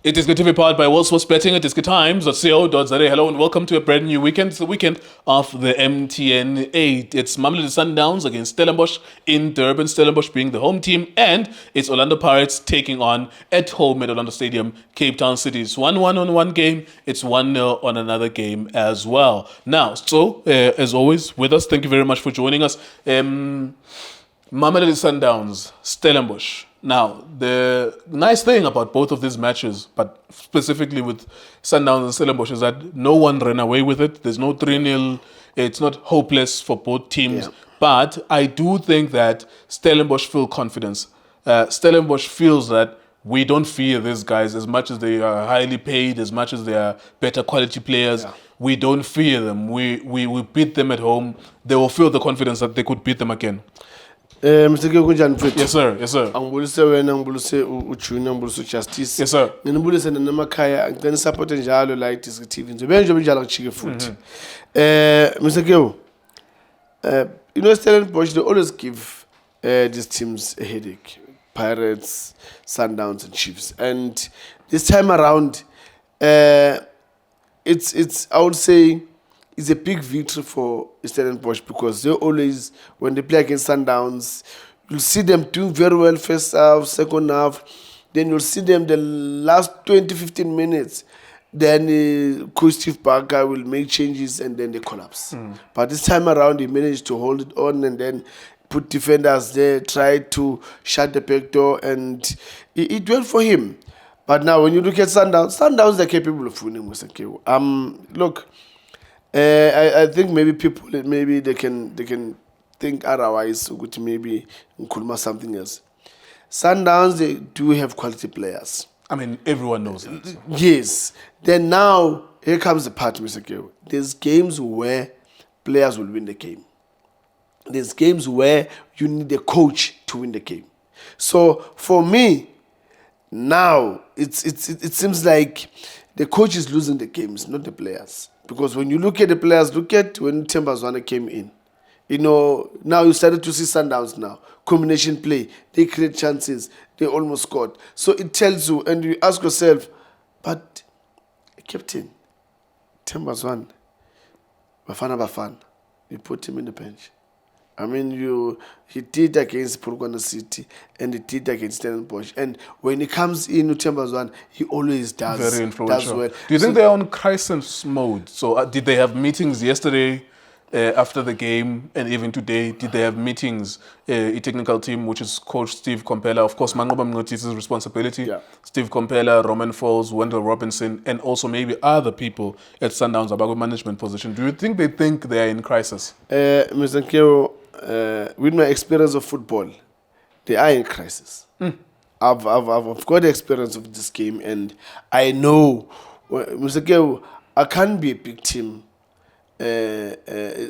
It is going to be powered by World Sports Betting at iDiskiTimes.co.za. Hello and welcome to a brand new weekend. It's the weekend of the MTN 8. It's Mamelodi Sundowns against Stellenbosch in Durban. Stellenbosch being the home team, and it's Orlando Pirates taking on at home at Orlando Stadium, Cape Town City. It's 1-1 on one game. It's 1-0 on another game as well. Now, as always, with us, thank you very much for joining us. Mamelodi Sundowns, Stellenbosch. Now, the nice thing about both of these matches, but specifically with Sundowns and Stellenbosch, is that no one ran away with it. There's no 3-0. It's not hopeless for both teams. Yeah. But I do think that Stellenbosch feel confidence. Stellenbosch feels that we don't fear these guys as much as they are highly paid, as much as they are better quality players. Yeah. We don't fear them. We beat them at home. They will feel the confidence that they could beat them again. Mr. Kunjani mfethu. Yes sir, yes sir. Angibulise wena, ngibulise uJunior, ngibulise uJustice. Yes sir. Nginibulise namakhaya, ngicela support njalo la iDiskiTV. Njengoba njalo ngijike futhi. Mr. Kewu. Stellenbosch, they always give these teams a headache. Pirates, Sundowns and Chiefs. And this time around it's I would say it's a big victory for Stellenbosch because they always, when they play against Sundowns, you'll see them doing very well first half, second half. Then you'll see them the last 20-15 minutes. Then Coach Steve Barker will make changes and then they collapse. But this time around, he managed to hold it on and then put defenders there, try to shut the back door, and it went for him. But now when you look at Sundowns are capable of winning, Mr. Kewu. Look, I think maybe people, they can think otherwise, which maybe Nkuluma something else. Sundowns, they do have quality players. I mean, everyone knows that. Yes. Then now, here comes the part, Mr. Kewu. There's games where players will win the game. There's games where you need a coach to win the game. So for me, now it seems like the coach is losing the games, not the players. Because when you look at the players, look at when Tembazwana came in. Now you started to see Sundowns now. Combination play. They create chances. They almost scored. So it tells you, and you ask yourself, but Captain, Tembazwana, Bafana, you put him in the bench. I mean, he did against Polokwane City and he did against Stellenbosch. And when he comes in to Tembazwana, he always does. Very influential. Does well. Do you think they're on crisis mode? So did they have meetings yesterday after the game, and even today? Did they have meetings, a technical team, which is Coach Steve Komphela, of course, Manqoba Mngqithi's responsibility, yeah. Steve Komphela, Roman Falls, Wendell Robinson, and also maybe other people at Sundowns about management position. Do you think they are in crisis? Mr. Kewu, with my experience of football, they are in crisis. I've got the experience of this game, and I know, Mr. Kewu, I can't be a big team.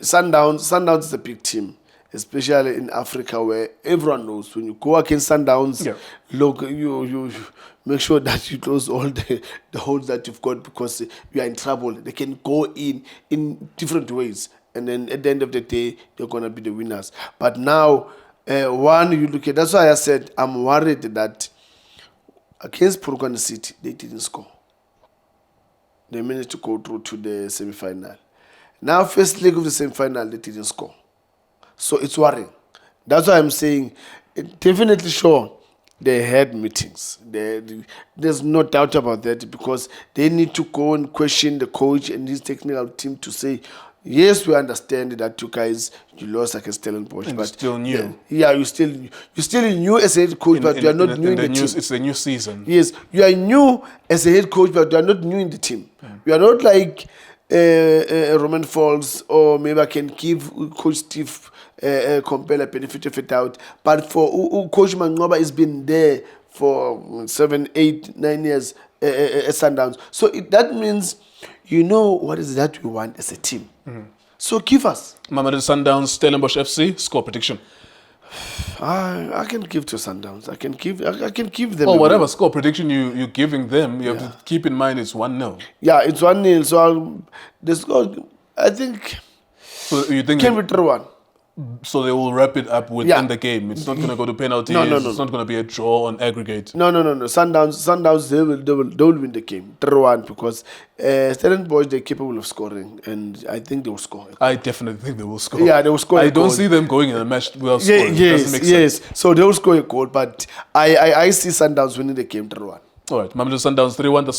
Sundowns is a big team, especially in Africa, where everyone knows when you go against Sundowns, yeah. Look, you make sure that you close all the holes that you've got, because you are in trouble. They can go in different ways, and then at the end of the day, they're going to be the winners. But now, you look at, that's why I said I'm worried that against Polokwane City, they didn't score. They managed to go through to the semi-final. Now, first leg of the semi-final, they didn't score. So it's worrying. That's why I'm saying, definitely sure, they had meetings. There's no doubt about that, because they need to go and question the coach and his technical team to say, yes, we understand that you guys, you lost against Stellenbosch, but you're still new. Yeah, you're still new as a head coach, but you are not new in the team. It's a new season. Yes, you are new as a head coach, but you are not new in the team. You are not like Roman Falls, or maybe I can give Coach Steve Komphela benefit of the doubt. But for Coach Manqoba has been there for 7, 8, 9 years at Sundowns. So that means you know what is that we want as a team. So give us. Mamelodi Sundowns, Stellenbosch FC, score prediction. I can give to Sundowns. I can give them. Or whatever score prediction you're giving them, you have to keep in mind it's 1-0. Yeah, it's 1-0. So the score, I think, so you think can be 3-1. So they will wrap it up within Yeah. the game. It's not going to go to penalties. No. It's not going to be a draw on aggregate. No. Sundowns, they will win the game 3-1 because Stellenbosch, they're capable of scoring, and I think they will score. I definitely think they will score. Yeah, they will score. I a don't goal. see them going in a match without scoring. Doesn't make sense. So they will score a goal, but I see Sundowns winning the game 3-1. All right, Mamelodi Sundowns 3-1. The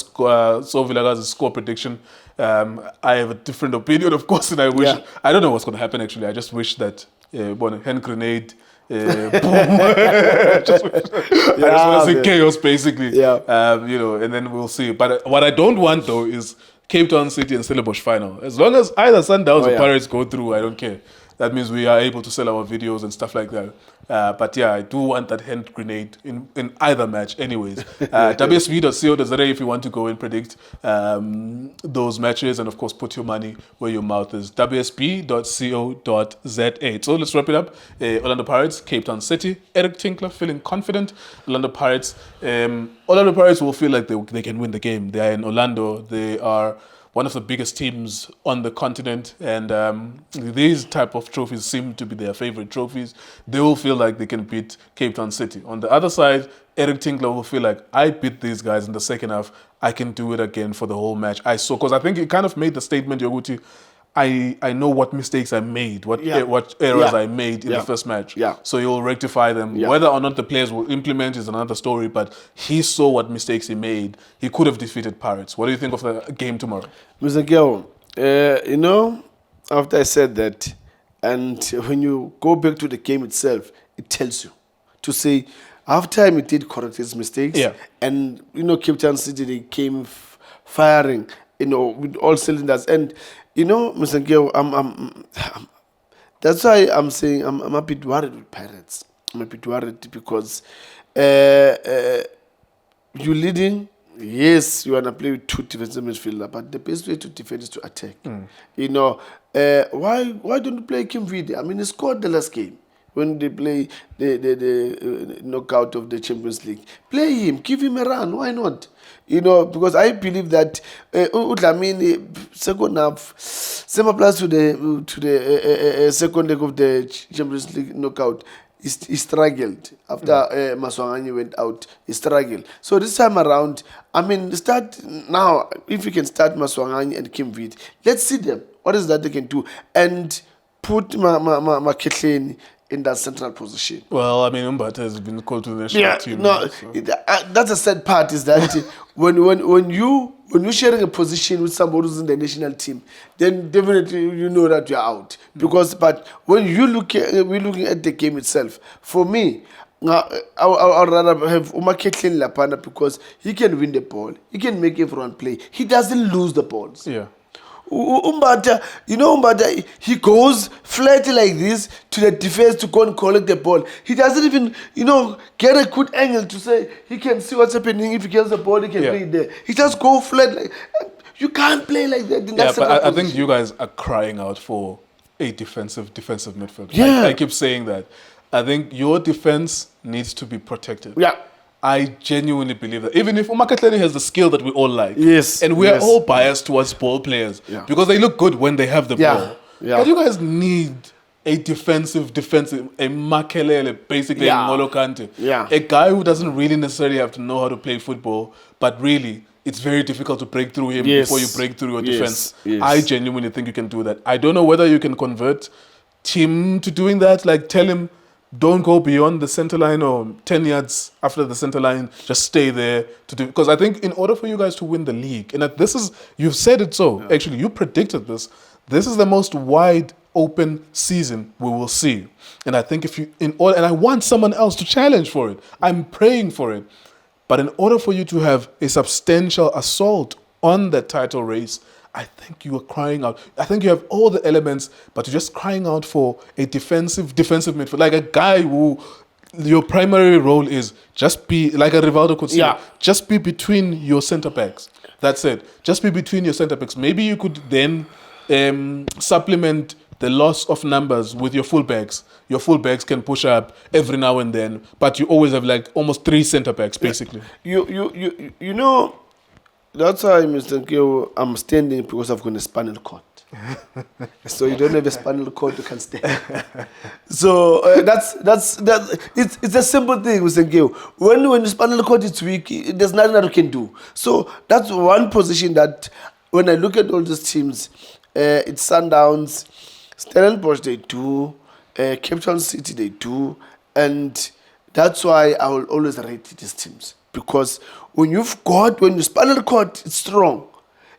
Tso Vilakazi score prediction. I have a different opinion, of course, and I wish I don't know what's going to happen. Actually, I just wish that hand grenade. Boom! I just want to see chaos, basically. Yeah. And then we'll see. But what I don't want though is Cape Town City and Stellenbosch final. As long as either Sundowns or Pirates go through, I don't care. That means we are able to sell our videos and stuff like that. But yeah, I do want that hand grenade in either match anyways. WSV.co.za if you want to go and predict those matches, and of course put your money where your mouth is. WSB.co.za. So let's wrap it up. Orlando Pirates, Cape Town City. Eric Tinkler feeling confident. Orlando Pirates will feel like they can win the game. They are in Orlando. They are one of the biggest teams on the continent, and these type of trophies seem to be their favorite trophies. They will feel like they can beat Cape Town City. On the other side, Eric Tinkler will feel like, I beat these guys in the second half, I can do it again for the whole match. Because I think he kind of made the statement, Yoguti, I know what mistakes I made, what errors I made in the first match. Yeah. So he'll rectify them. Yeah. Whether or not the players will implement is another story, but he saw what mistakes he made. He could have defeated Pirates. What do you think of the game tomorrow? Mr. Gil, after I said that, and when you go back to the game itself, it tells you to say, after he did correct his mistakes, and, Cape Town City, they came firing, with all cylinders. And, Mr. Gil, that's why I'm saying I'm a bit worried with Pirates. I'm a bit worried because you're leading. Yes, you want to play with two defensive midfielders, but the best way to defend is to attack. Why don't you play Kim Vidi? I mean, he scored the last game when they play the knockout of the Champions League. Play him, give him a run. Why not? Because I believe that second half, similar plus to the second leg of the Champions League knockout, he struggled after Maswanganyi went out. He struggled. So this time around, start now. If you can start Maswanganyi and Kim Vidi, let's see them. What is that they can do? And put Mngqithi in that central position. Well, Umbata has been called to the national team. That's the sad part is that when you're sharing a position with somebody who's in the national team, then definitely you know that you're out. But when we're looking at the game itself, for me, I'd rather have Mngqithi Lapana because he can win the ball, he can make everyone play, he doesn't lose the balls. Yeah. Umbata, he goes flat like this to the defense to go and collect the ball. He doesn't even, get a good angle to say he can see what's happening. If he gets the ball, he can play it there. He just go flat. You can't play like that. But I think you guys are crying out for a defensive midfield. Yeah. I keep saying that. I think your defense needs to be protected. Yeah. I genuinely believe that. Even if Mngqithi has the skill that we all like. Yes. And we are all biased towards ball players. Yeah. Because they look good when they have the ball. Yeah. But you guys need a defensive, a Makelele, basically a Ngolo Kante. Yeah. A guy who doesn't really necessarily have to know how to play football, but really, it's very difficult to break through him before you break through your defense. Yes. I genuinely think you can do that. I don't know whether you can convert Tim to doing that, like tell him, don't go beyond the center line or 10 yards after the center line. Just stay there to do. Because I think in order for you guys to win the league, and this is, you've said it so. Yeah. Actually, you predicted this. This is the most wide open season we will see. And I think and I want someone else to challenge for it. I'm praying for it. But in order for you to have a substantial assault on that title race, I think you are crying out. I think you have all the elements, but you're just crying out for a defensive midfield, like a guy who your primary role is just be like a Riveiro could say, just be between your center backs. That's it. Just be between your center backs. Maybe you could then supplement the loss of numbers with your fullbacks. Your fullbacks can push up every now and then, but you always have like almost 3 center backs basically. You know. That's why, Mr. Kyo, I'm standing because I've got a spinal cord. So you don't have a spinal cord, you can stand. So it's a simple thing with Ngqithi. When your spinal cord is weak, there's nothing that you can do. So that's one position that when I look at all these teams, it's Sundowns, Stellenbosch they do, Cape Town City they do, and that's why I will always rate these teams, because when your spinal cord is strong,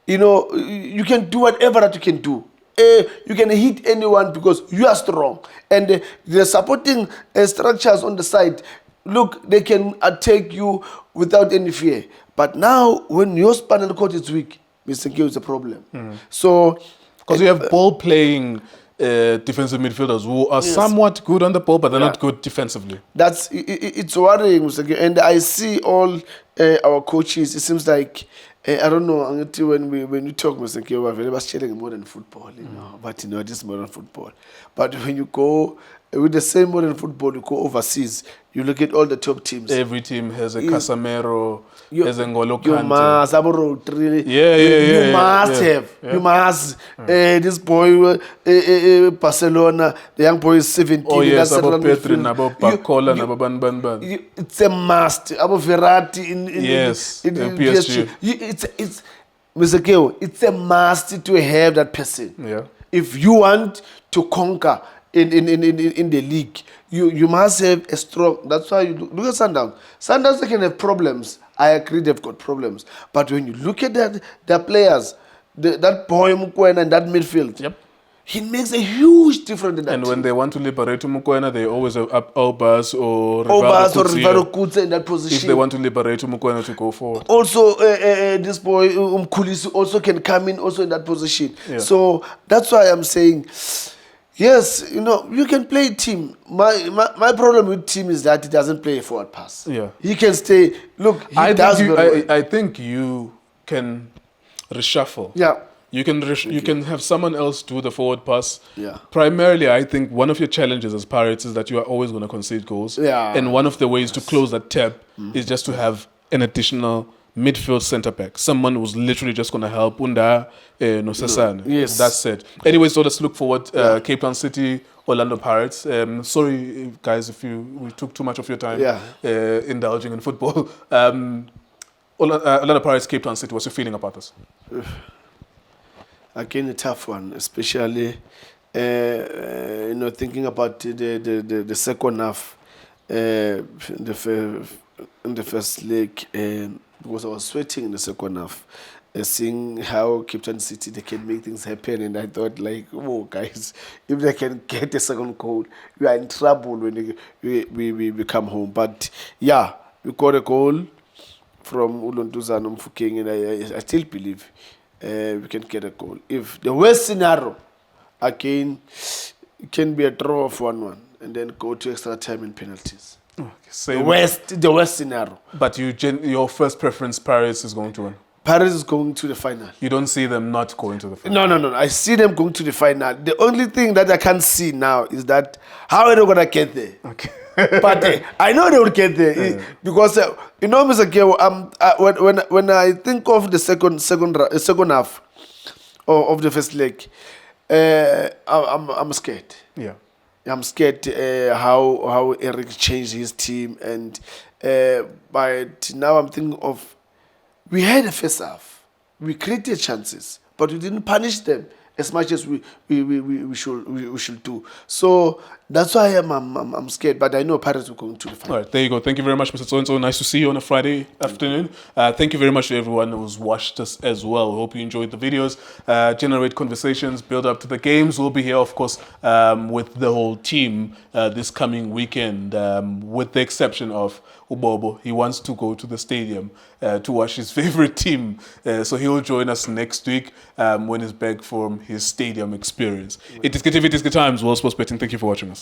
you know, you can do whatever that you can do. You can hit anyone because you are strong. And the supporting structures on the side, look, they can attack you without any fear. But now, when your spinal cord is weak, Mr. Ngqithi is a problem. So, because you have ball-playing defensive midfielders who are somewhat good on the ball, but they're not good defensively. It's worrying, Mr. Ngqithi. And I see all our coaches, it seems like, I don't know, when we talk, Mr. Ngqithi, we're very sharing modern football, you know, but you know, this is modern football. But when you go with the same modern football, you go overseas, you look at all the top teams. Every team has a Casemiro, has a N'Golo Kante. You must have a road, really. You must have. You must. This boy, Barcelona, the young boy is 17. Oh yes, Abo Petri, Abo Bacola, Abo Ban. It's a must. Abo Verratti in PSG. It's Mr. Ngqithi, it's a must to have that person. Yeah. If you want to conquer in the league, you must have a strong. That's why you look at Sundowns. Sundowns, they can have problems. I agree, they've got problems. But when you look at their players, that boy Mokoena and that midfield, he makes a huge difference in that And team. when they want to liberate Mokoena, they always have Obas or Riveiro in that position. If they want to liberate Mokoena to go forward. Also, this boy Mngqithi also can come in also in that position. Yeah. So that's why I'm saying, yes, you know, you can play team. My problem with team is that he doesn't play a forward pass. Yeah. He can stay. Look, I think you can reshuffle. Yeah. You can have someone else do the forward pass. Yeah. Primarily, I think one of your challenges as Pirates is that you are always going to concede goals. Yeah. And one of the ways to close that tab is just to have an additional midfield centre back, someone who's literally just going to help Unda Nosasane. Yes. That's it. Anyway, so let's look forward. Cape Town City, Orlando Pirates. Sorry, guys, if we took too much of your time indulging in football. Orlando Pirates, Cape Town City. What's your feeling about this? Again, a tough one, especially you know, thinking about the second half, in the first leg, because I was sweating in the second half, seeing how Cape Town City, they can make things happen, and I thought, like, oh guys, if they can get a second goal, we are in trouble when we come home. But yeah, we got a goal from Ulontuzano Mfukeng, and I still believe we can get a goal. If the worst scenario, again, it can be a draw of 1-1 and then go to extra time and penalties. Okay, the worst scenario. But your first preference, Paris is going to win. Paris is going to the final. You don't see them not going to the final? No. I see them going to the final. The only thing that I can't see now is that how are they going to get there? Okay. But I know they will get there because you know, Mr. Ngqithi, when I think of the second half of the first leg, I'm scared. Yeah, I'm scared how Eric changed his team, and but now I'm thinking of, we had a first half, we created chances, but we didn't punish them as much as we should do. So that's why I'm scared, but I know Paris will go to the final. All right, there you go. Thank you very much, Mr. So-and-so. Nice to see you on a Friday afternoon. Thank you very much to everyone who's watched us as well. Hope you enjoyed the videos. Generate conversations, build up to the games. We'll be here, of course, with the whole team this coming weekend, with the exception of Ubobo. He wants to go to the stadium to watch his favorite team. So he'll join us next week when he's back from his stadium experience. It is iDiskiTV, iDiskiTimes, World Sports Betting. Thank you for watching us.